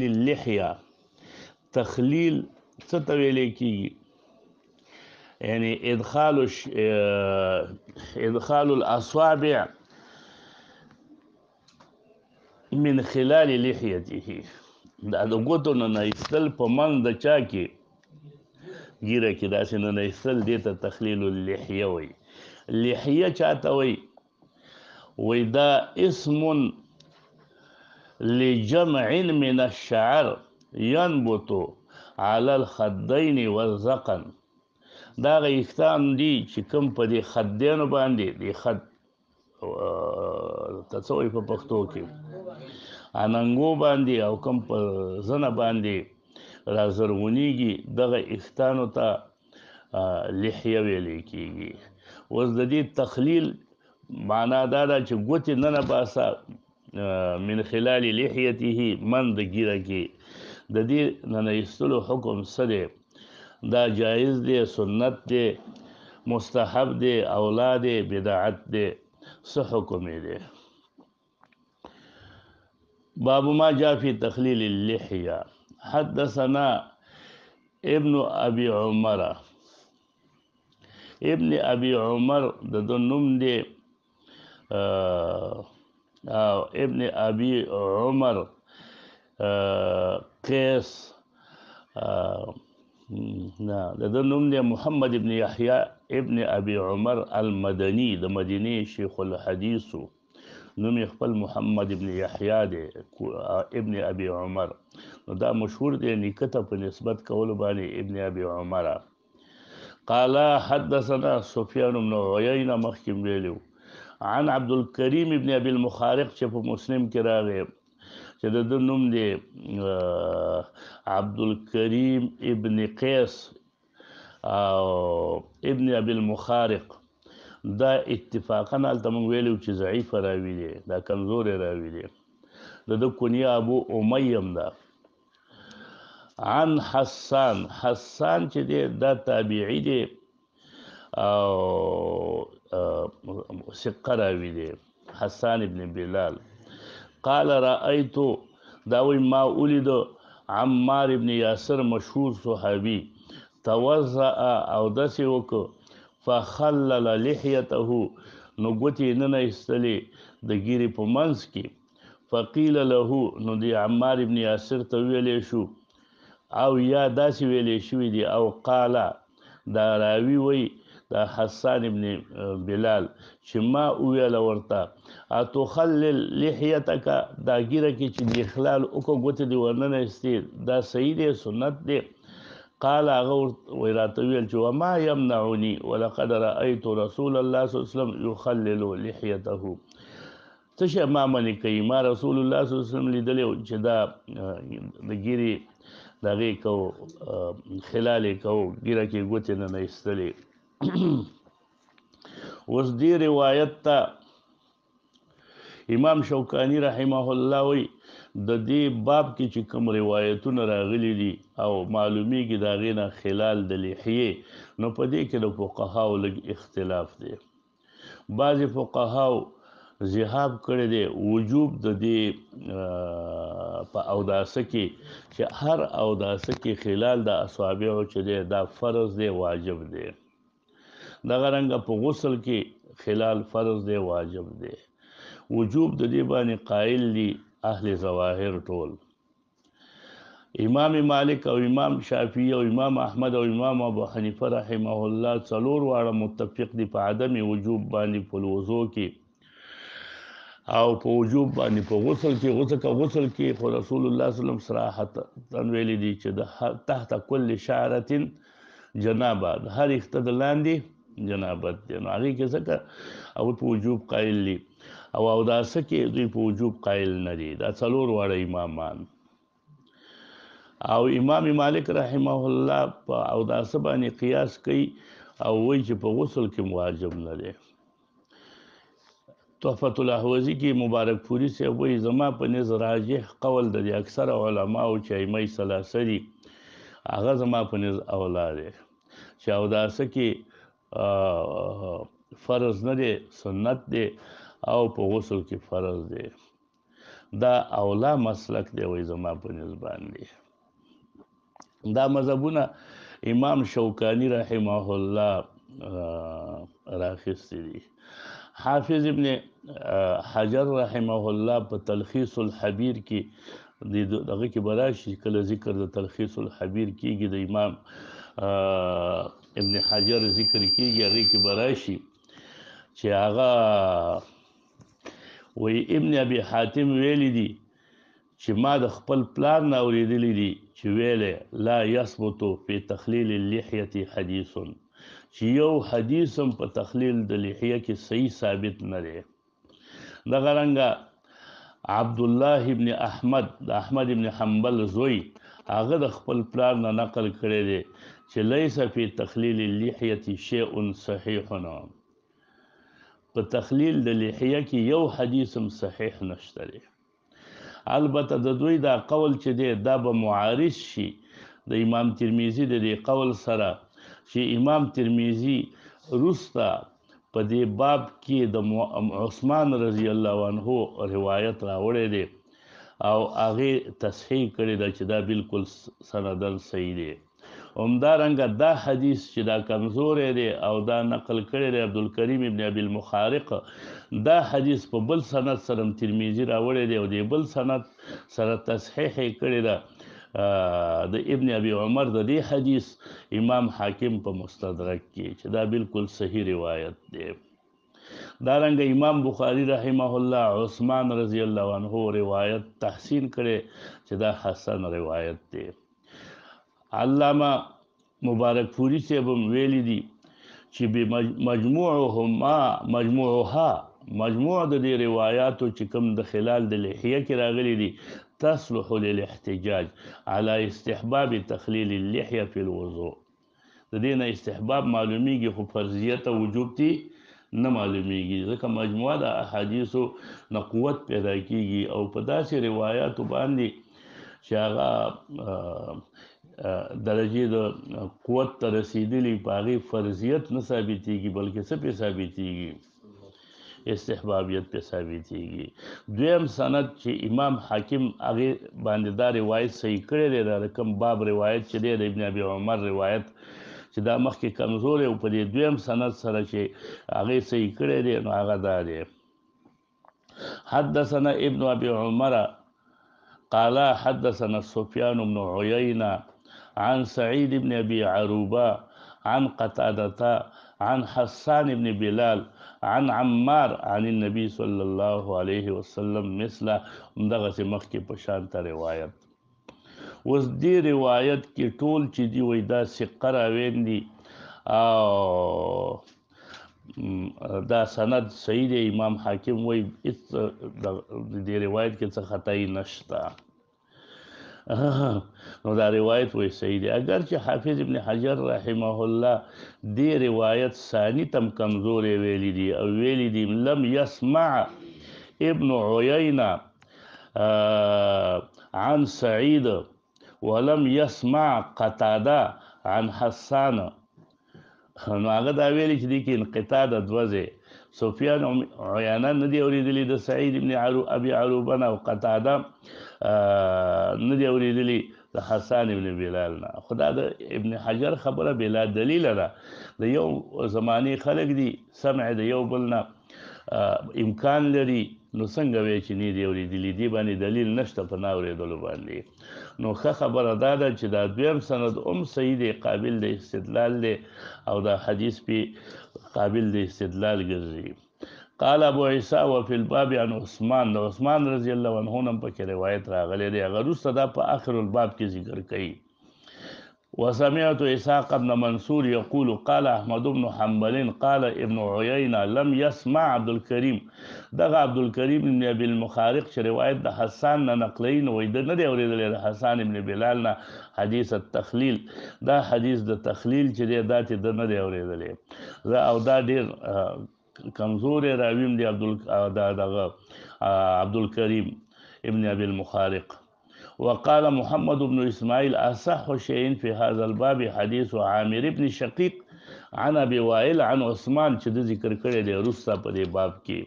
اللحیه تخلیل څه ته ویل کیږي یعنی ادخال الاصابع من خلال لحیته دا د ګوتو نه ایستل په منځ د چا کې ګیره کې داسې نه ایستل دې ته تخلیل اللحیه وایي لحیه چاته وایي دا اسم لجمع من الشعر ينبت على الخدين والذقن دا غیختان دي چې کوم په دې خدینو باندې دې خد تسوي په پښتو کې اننګو باندې او کوم په زنه باندې رازرغونیږي دغه اختانو ته لحیه ویل کیږي اوس د دې تخلیل معنا دا ده چې ګوتې نه باسه من خلال لحیته من د ګیره کې د دې نه ایستلو حکم څه دی دا جایز دی سنت دی مستحب دی اولا دی بدعت دی څه حکم دی باب ما جاء في تخليل اللحية حدثنا ابن أبي عمر دنم دي ابن أبي عمر قيس دنم دي محمد بن يحيى ابن أبي عمر المدني د مديني شيخ الحديث نوم خپل محمد ابن یحیی دی ابن ابي عمر دا مشهور دی نکته په نسبت کول باندې ابن ابي عمر قال حدثنا سفيان بن عيينة مخکم ویلو عن عبد الكريم ابن ابي المخارق چې په مسلم کې راغی چې د نوم دی عبد الكريم ابن قيس ابن ابي المخارق دا اتفاقا هلته موږ ویلو چې ضعیف راوي دی دا کمزور راوي دی د کنیه ابو امیه ده عن حسان چې دی دا تابعی دی او ثقه راوي دی حسان ابن بلال قال رأيت داوي ما ولد عمار ابن ياسر مشهور صحابي توضأ او دسي وکړه فخلل لحيته نو ګوتې نه ایستلې د ګیرې په منځ کې فقیل له نو دی عمار ابن یاسر ته ویلې شو او یا داسې ویلې شوي دي او قال دا راوي وی دا حسان ابن بلال چې ما ویل ورته اتخلل لحيتك دا ګیره کې چې د اخلال وکړه ګوتې دې ورننه ایستې دا صحیح دی سنت دی قال غور ويراتويل جو ما يمنعني ولقد رأيت رسول الله صلى الله عليه وسلم يخلل لحيته تشه ما منی کوي ما رسول الله صلى الله عليه وسلم لیدلې چې دا د ګيري دغه کو خلال کو ګیره کې ګوتې نه ایستلې اوس دې روایت ته امام شوکانی رحمه الله وی د دې باب کې چې کوم روایتونه راغلي دي او معلومیږي د هغې نه خلال د لحیې نو په دې کې د فقهاو لږ اختلاف دی بعضې فقهاو ذهاب کړی دی وجوب د دې په اوداسه کې چې هر اوداسه کې خلال د اصابعو چې دی دا فرض دی واجب دی دغه رنګه په غسل کې خلال فرض دی واجب دی وجوب د دې باندې قائل دي اهل ظواهر ټول امام مالک او امام شافعی او امام احمد او امام ابو حنیفه رحمه الله څلور واړه متفق دي په عدم وجوب باندې په وضو کې او په وجوب باندې په غسل کې خو رسول الله صلی الله علیه وسلم صراحت ویلي دي چې د تحت کل شعره جنابه د هر اخته د لاندې جنابت دی نو هغې کې ځکه او په وجوب قایل دي او اوداسه کې دوی په وجوب قایل نه دي دا څلور واړه امامان او امام مالک رحمه الله په اوداسه باندې قیاس کوي او وایي چې په غسل کې واجب نه دی تحفة الاحوزی کې مبارک پوری صاحب وایي زما په نظر راجح قول د اکثر علماو چې ائمه ثلاثه دي هغه زما په نظر اولا دی چې اوداسه کې فرض نه دی سنت دی او په غسل کې فرض دی دا اولا مسلک دی وای زما په نسبت باندې. دا مذهبونه امام شوکانی رحمه الله راخستی دي. حافظ ابن حجر رحمه الله په تلخیص الحبیر کې دغه کې براشي کله ذکر د تلخیص الحبیر کېږي د امام ابن حجر ذکر کېږي هغه کې براشي چې هغه وی ابن ابي حاتم ویلی دي چې ما د خپل پلار نه اورېدلی دي چې ویلې لا يثبت في تخلیل اللحیه حدیث، چې یو حدیث هم په تخلیل د لحیه کې صحیح ثابت نه دی. دغه رنګه عبد الله ابن احمد د احمد ابن حنبل زوی هغه د خپل پلار نه نقل کړی دی چې ليس في تخلیل اللحیه شیء صحیح، په تخلیل د لحیه کې یو حدیث هم صحیح نشته دی. البته د دوی دا قول چې دی دا به معارض شي د امام ترمذي د دې قول سره چې امام ترمذي وروسته په دې باب کې د عثمان رضی الله عنه روایت راوړی دی او هغې تصحیح کړې ده چې دا بالکل سندن صحیح دی. همدارنګه دا حدیث چې دا کمزوری دی او دا نقل کړی دی عبدالکریم ابن ابي المخارق، دا حدیث په بل سند سره ترمذي راوړی دی او د بل سند سره تصحیح یې کړې ده د ابن ابي عمر د دې حدیث امام حاکم په مستدرک کې چې دا بالکل صحیح روایت دی. دارنګه امام بخاری رحمه الله عثمان رضی الله عنه روایت تحسین کړي چې دا حسن روایت دی. علامه مبارک پوری صاحب ویلی دي چې مجموع د دې روایاتو چې کوم د خلال د لحیه کې راغلي دي تصلح للاحتجاج على استحباب تخلیل اللحیه فی الوضوء. د دې نه استحباب معلومیږي خو فرضیت او وجوب دي نه معلومیږي، ځکه مجموعه د احادیثو نه قوت پیدا کیږي او په داسې روایاتو باندې چې هغه درجه د قوت ته رسیدلی په هغې فرضیت نه ثابتېږي بلکې څه پې ثابتېږي؟ استحبابیت پې ثابتېږي. دویم سند چې امام حاکم هغې باندې دا روایت صحیح کړی دی د کوم باب روایت چې دی د ابن ابي عمر روایت چې دا مخکې کمزوری او په دې دویم سند سره چې هغې صحیح کړی دی نو هغه دا دی حدثنا ابن ابي عمر قال حدثنا سفيان بن عيينة عن سعيد بن أبي عروبة عن قتادة عن حسان بن بلال عن عمار عن النبي صلى الله عليه وسلم مثل دغه مخکې په شانته روایت. اوس دې روایت کې ټول چې دی وای دا ثقه راوین دي او دا سند صحیح دی. امام حاکم وای دې روایت کې څه خطایی نشته نو دا روایت وای صحیح دی. اگر چې حافظ ابن حجر رحمه الله دې روایت ثانی تم کمزورې ویلی دي او ویلی دي لم يسمع ابن عيينة عن سعيد ولم يسمع قتادة عن حسان، نو هغه دا ویلي چې دې کې انقطاع د دوه ځای سفیان عیانه نه دی اورېدلی د سعید ابن ابي عروبه نه او قتاده نه دی اورېدلی د حسان ابن بلال نه. خو دا د ابن حجر خبره بلا دلیله ده. د یو زمانې خلک دي سمع د یو بل نه امکان لري نو څنګه وی چې نه دی اورېدلی دې باندې دلیل نشته په نه اورېدلو باندې. نو ښه خبره دا ده چې دا دویم سند صحیح دی قابل د استدلال دی او دا حدیث پې قابل د استدلال ګرځي. قال ابو عیسی وفي الباب عن عثمان، د عثمان رضی الله عنه هم پکې روایت راغلی دی هغه وروسته دا په آخر الباب کې ذکر کوي. وسمعت إسحاق بن منصور يقول قال أحمد بن حنبل قال ابن عيينة لم يسمع عبد الكريم، دغه عبد الكريم بن ابي المخارق چې روایت د حسان نه نقلین وای د نه دی اورېدلی د حسان ابن بلال نه حدیث التخلیل، دا حدیث د تخلیل چې دی دا چې د نه دی اورېدلی او دا ډېر کمزورې راویم دی دغه عبدالکریم ابن ابي المخارق. وقال محمد بن إسماعيل أصح شيء في هذا الباب حديث عامر بن شقيق عن ابي وائل عن عثمان چې د ذکر کړی دی رستا په دې باب کې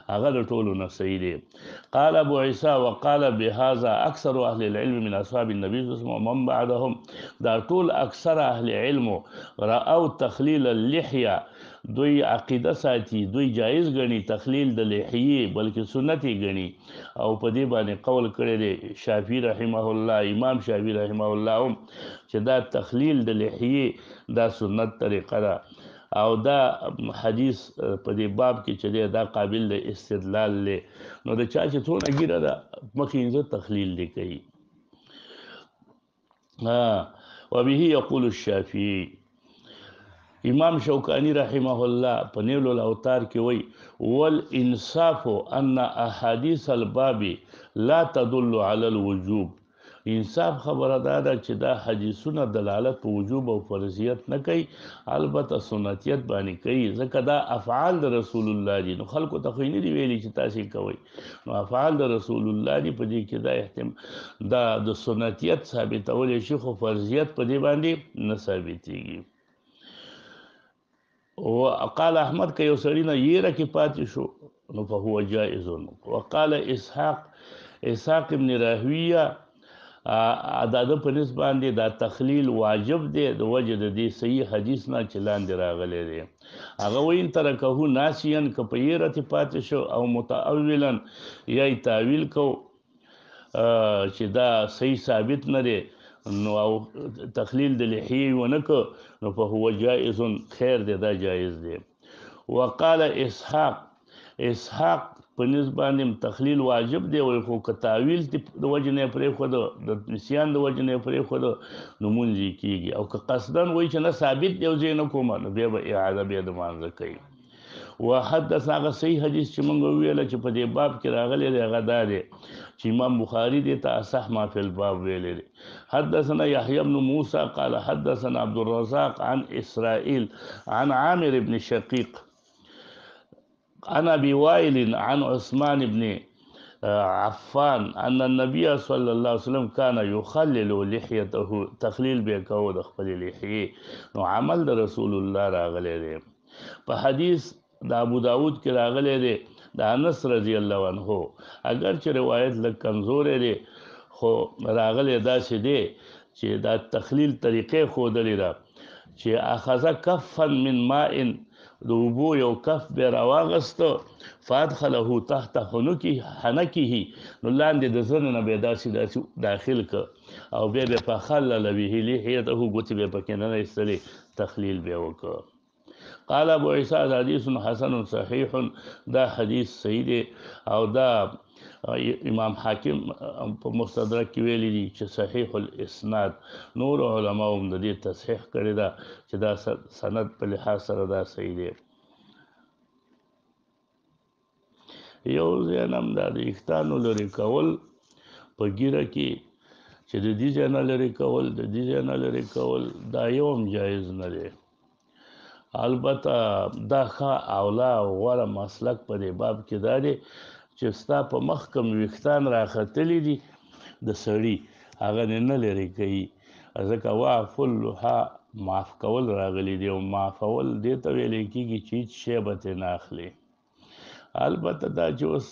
هغه د ټولو نه صحیح دی. قال ابو عيسى وقال بهذا اکثر اهل العلم من اصحاب النبي صلى الله عليه وسلم ومن بعدهم دا ټول اکثر اهل علم راو تخلیل اللحيه دوی عقیده ساتي دوی جایز غني تخلیل د لحیه بلکې سنتي غني او په دې باندې قول کړی دی شافعي رحمه الله امام شافعي رحمه الله چې دا تخلیل د لحیه دا سنت طریقه ده او دا حدیث په دې باب کې چې دا قابل د استدلال له نو د چا چې څونه ګیره ده مخینځه تخلیل دی کوي. وبه يقول الشافعي امام شوکانی رحمه الله په نیل الاوتار کې وی والانصاف ان احاديث الباب لا تدل على الوجوب. انصاف خبره ده چې دا حدیثونه دلالت په وجوب او فرضیت نه کوي البته سنتیت باندې کوي ځکه دا افعال د رسول الله دي نو خلکو ته خو نه دی ویلي چې تاسو کوي نو افعال د رسول الله دي په دې کې دا احتمال دا د سنتیت ثابتول شي خو فرضیت په دې باندې نه ثابتيږي. وقال احمد که یو سړی نه یې راکې پاتې شو نو فهو جائز. وقال اسحاق ابن راهویه د په نسبت باندې دا تخلیل واجب دی د وجه د دې صحیح حدیث نه چې لاندې راغلی دی هغه وین ترکه ناسیان که په یې راکې پاتې شو او متأولا یا تعویل کو چې دا صحیح ثابت نه دی نو او تخلیل د لحیه ونکو نو په هو جائز خیر دی دا جایز دی. وقال اسحاق په نسبت تخلیل واجب دی او خو که تعویل د وجه نه پرې خو د نسیان د وجه نه پرې خو نو مونږ کیږي او که قصدن وای چې نه ثابت دی او زه نه کوم نو بیا به اعاده بیا د مانځ کوي. وحدث هغه صحیح حدیث چې مونږ ویل چې په دې باب کې راغلی دی هغه دا دی چې امام بخاری دې ته اصح ما فی الباب ویل دی. حدثنا يحيى بن موسى قال حدثنا عبد الرزاق عن اسرائيل عن عامر بن شقيق عن ابي وائل عن عثمان بن عفان ان النبي صلى الله عليه وسلم كان يخلل لحيته تخلیل به کو د خپل لحیه نو عمل د رسول الله راغلی دی. په حدیث د ابو داود کې راغلی دی د انس رضی الله عنه اگر چې روایت لږ کمزور دی خو راغلی دا چې دی چې دا تخلیل طریقې ښودلې ده چې اخذ کفا من ماء د اوبو یو کف به راواغسته فادخله تحت حنکه نو لاندې د زنه نه به داسې داخل که او بیا به فخلل به لحیته ګوتې به پکې نه ایستلې تخلیل به وکړه. قال ابو عيسى حديث حسن صحيح دا حدیث صحیح دی او دا امام حاکم په مستدرک کې ویلي دي چې صحیح الاسناد نور علما هم د دې تصحیح کړی دا چې دا سند په لحاظ سره دا صحیح دی. یو ځینم دا د اختانو لري کول په ګیره کې چې د دې ځای نه لرې کول د دې ځای نه لرې کول دا یو هم جایز نه دی. البته دا ښه اولا غوره مسلک په دې باب کې دا دی چې ستا په مخ کوم ویښتان راختلي دي د سړي هغه نه لرې کوي ځکه واعف اللحى معاف کول راغلی دی او معافول دې ته ویلی کېږي چې هېڅ شی به ترې نه اخلي. البته دا چې اوس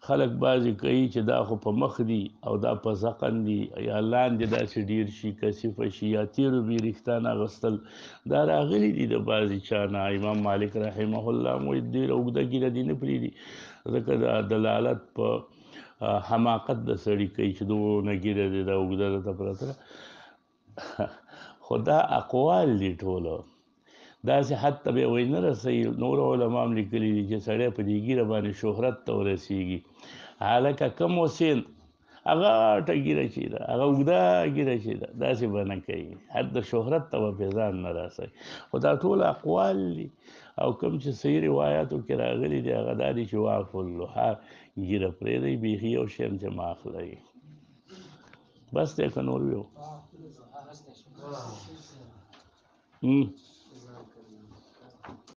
خلک بعضې کوي چې دا خو په مخ دي او دا په ذقن دي یا لاندې داسې ډیر شي کثیفه شي یا تیرو بې ویښتان اخیستل دا راغلي دي د بعضې چا نه. امام مالک رحمه الله هم وایي ډېره اوږده ږیره دې نه پرېږدي ځکه دا دلالت په حماقت د سړي کوي چې دونه ږیره دې دا اوږده درته پرته خو دا اقوال دي ټوله داسې حد ته به وایي نه رسوي. نور علما هم لیکلي دي چې سړی په دې ږیره باندې شهرت ته ورسېږي هلکه کم اوسین هغه غټه ږیره چې ده هغه اوږده ږیره چې ده داسې به نه کوي حد د شهرت ته به پرې ځان نه رسوي. خو دا ټول اقوال دي او کوم چې صحیح روایاتو کې راغلي دي هغه دا دي چې واعف اللحى ږیره پرېږدئ بیخي یو شی هم چې مه اخلئ. بس دی که نور وي